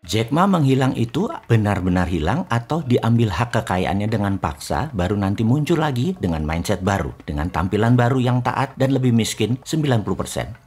Jack Ma menghilang itu benar-benar hilang atau diambil hak kekayaannya dengan paksa baru nanti muncul lagi dengan mindset baru, dengan tampilan baru yang taat dan lebih miskin 90%.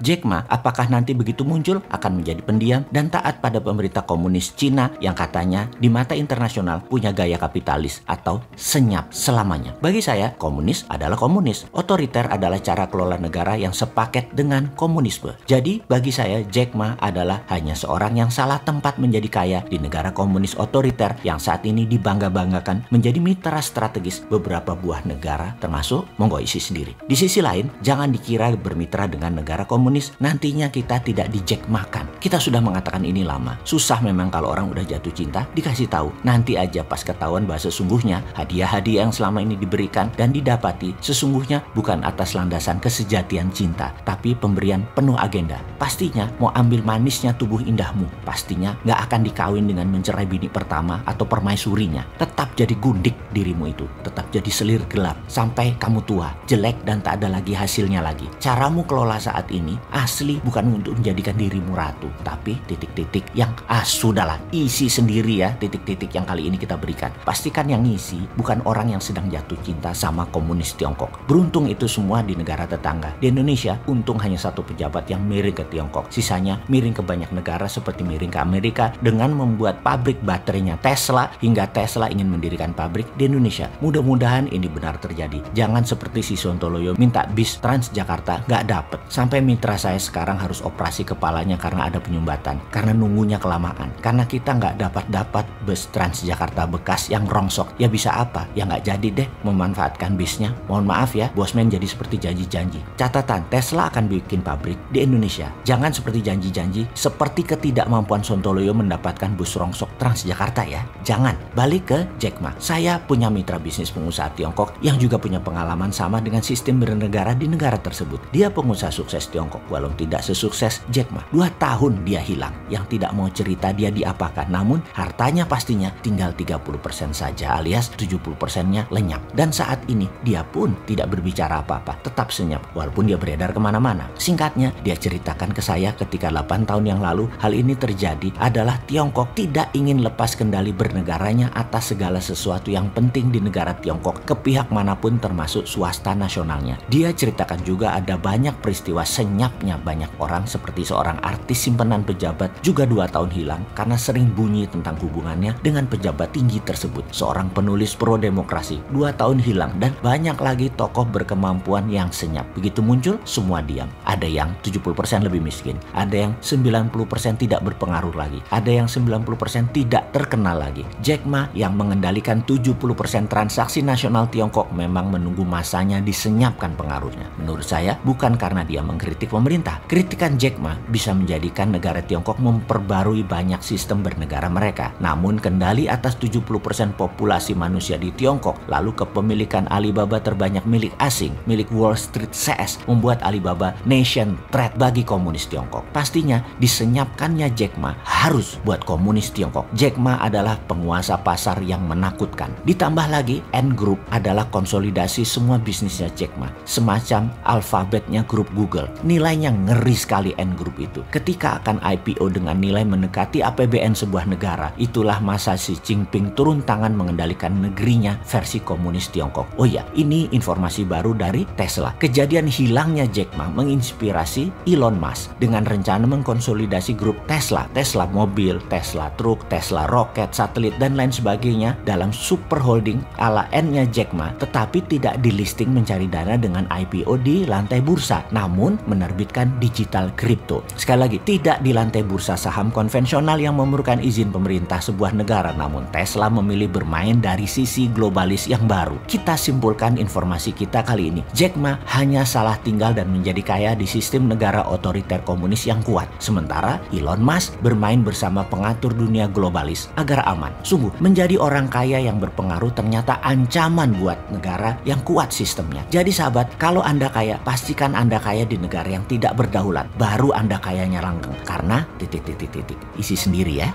Jack Ma apakah nanti begitu muncul akan menjadi pendiam dan taat pada pemerintah komunis Cina yang katanya di mata internasional punya gaya kapitalis atau senyap selamanya. Bagi saya, komunis adalah komunis. Otoriter adalah cara kelola negara yang sepaket dengan komunisme. Jadi bagi saya Jack Ma adalah hanya seorang yang salah tempat menjadi kaya di negara komunis otoriter yang saat ini dibangga-banggakan menjadi mitra strategis beberapa buah negara termasuk Mongoisi sendiri. Di sisi lain, jangan dikira bermitra dengan negara komunis nantinya kita tidak di-Jack makan. Kita sudah mengatakan ini lama. Susah memang kalau orang udah jatuh cinta dikasih tahu. Nanti aja pas ketahuan bahwa sesungguhnya hadiah-hadiah yang selama ini diberikan dan didapati sesungguhnya bukan atas landasan kesejatian cinta, tapi pemberian penuh agenda. Pastinya mau ambil manisnya tubuh indahmu. Pastinya nggak akan dikawin dengan mencerai bini pertama atau permaisurinya. Tetap jadi gundik dirimu itu. Tetap jadi selir gelap sampai kamu tua, jelek dan tak ada lagi hasilnya lagi. Caramu kelola saat ini asli bukan untuk menjadikan dirimu ratu, tapi titik-titik yang sudahlah isi sendiri ya titik-titik yang kali ini kita berikan. Pastikan yang ngisi bukan orang yang sedang jatuh cinta sama komunis Tiongkok. Beruntung itu semua di negara tetangga. Di Indonesia untung hanya satu pejabat yang miring ke Tiongkok. Sisanya miring ke banyak negara seperti miring ke Amerika dengan membuat pabrik baterainya Tesla hingga Tesla ingin mendirikan pabrik di Indonesia. Mudah-mudahan ini benar terjadi. Jangan seperti si Sontoloyo minta bis Transjakarta nggak dapet. Sampai mitra saya sekarang harus operasi kepalanya karena ada penyumbatan. Karena nunggunya kelamaan. Karena kita nggak dapat bus Transjakarta bekas yang rongsok. Ya bisa apa? Ya nggak jadi deh memanfaatkan bisnya. Mohon maaf ya, bosman jadi seperti janji-janji. Catatan, Tesla akan bikin pabrik di Indonesia. Jangan seperti janji-janji, seperti ketidakmampuan Sontoloyo mendapatkan bus rongsok Transjakarta ya. Jangan. Balik ke Jack Ma. Saya punya mitra bisnis pengusaha Tiongkok yang juga punya pengalaman sama dengan sistem bernegara di negara tersebut. Dia pengusaha sukses Tiongkok walau tidak sesukses Jack Ma. 2 tahun dia hilang. Yang tidak mau cerita dia diapakan. Namun hartanya pastinya tinggal 30% saja alias 70%-nya lenyap. Dan saat ini dia pun tidak berbicara apa-apa. Tetap senyap walaupun dia beredar kemana-mana. Singkatnya dia ceritakan ke saya ketika 8 tahun yang lalu hal ini terjadi adalah Tiongkok tidak ingin lepas kendali bernegaranya atas segala sesuatu yang penting di negara Tiongkok ke pihak manapun termasuk swasta nasionalnya. Dia ceritakan juga ada banyak peristiwa senyapnya banyak orang seperti seorang artis simpenan pejabat juga 2 tahun hilang karena sering bunyi tentang hubungannya dengan pejabat tinggi tersebut. Seorang penulis pro demokrasi 2 tahun hilang dan banyak lagi tokoh berkemampuan yang senyap. Begitu muncul semua diam. Ada yang 70% lebih miskin, ada yang 90% tidak berpengaruh lagi, ada yang 90% tidak terkenal lagi. Jack Ma yang mengendalikan 70% transaksi nasional Tiongkok memang menunggu masanya disenyapkan pengaruhnya. Menurut saya bukan karena dia mengkritik pemerintah. Kritikan Jack Ma bisa menjadikan negara Tiongkok memperbarui banyak sistem bernegara mereka. Namun kendali atas 70% populasi manusia di Tiongkok lalu kepemilikan Alibaba terbanyak milik asing, milik Wall Street CS membuat Alibaba nation threat bagi komunis Tiongkok. Pastinya disenyapkannya Jack Ma harus buat komunis Tiongkok. Jack Ma adalah penguasa pasar yang menakutkan. Ditambah lagi Ant Group adalah konsolidasi semua bisnisnya Jack Ma. Semacam alfabetnya grup Google. Nilainya ngeri sekali Ant Group itu. Ketika akan IPO dengan nilai mendekati APBN sebuah negara, itulah masa Xi Jinping turun tangan mengendalikan negerinya versi komunis Tiongkok. Oh ya, ini informasi baru dari Tesla. Kejadian hilangnya Jack Ma menginspirasi Elon Musk dengan rencana mengkonsolidasi grup Tesla, Tesla mobil, Tesla truk, Tesla roket, satelit dan lain sebagainya dalam super holding ala N-nya Jack Ma, tetapi tidak di listing mencari dana dengan IPO di lantai bursa, namun menerbitkan digital crypto. Sekali lagi, tidak di lantai bursa saham konvensional yang memerlukan izin pemerintah sebuah negara, namun Tesla memilih bermain dari sisi globalis yang baru. Kita simpulkan informasi kita kali ini, Jack Ma hanya salah tinggal dan menjadi kaya di sistem negara otoriter komunis yang kuat. Sementara Elon Musk bermain bersama pengatur dunia globalis agar aman. Sungguh, menjadi orang kaya yang berpengaruh ternyata ancaman buat negara yang kuat sistemnya. Jadi sahabat, kalau Anda kaya, pastikan Anda kaya di negara yang tidak berdaulat. Baru Anda kayanya langgeng. Karena titik-titik-titik. Isi sendiri ya.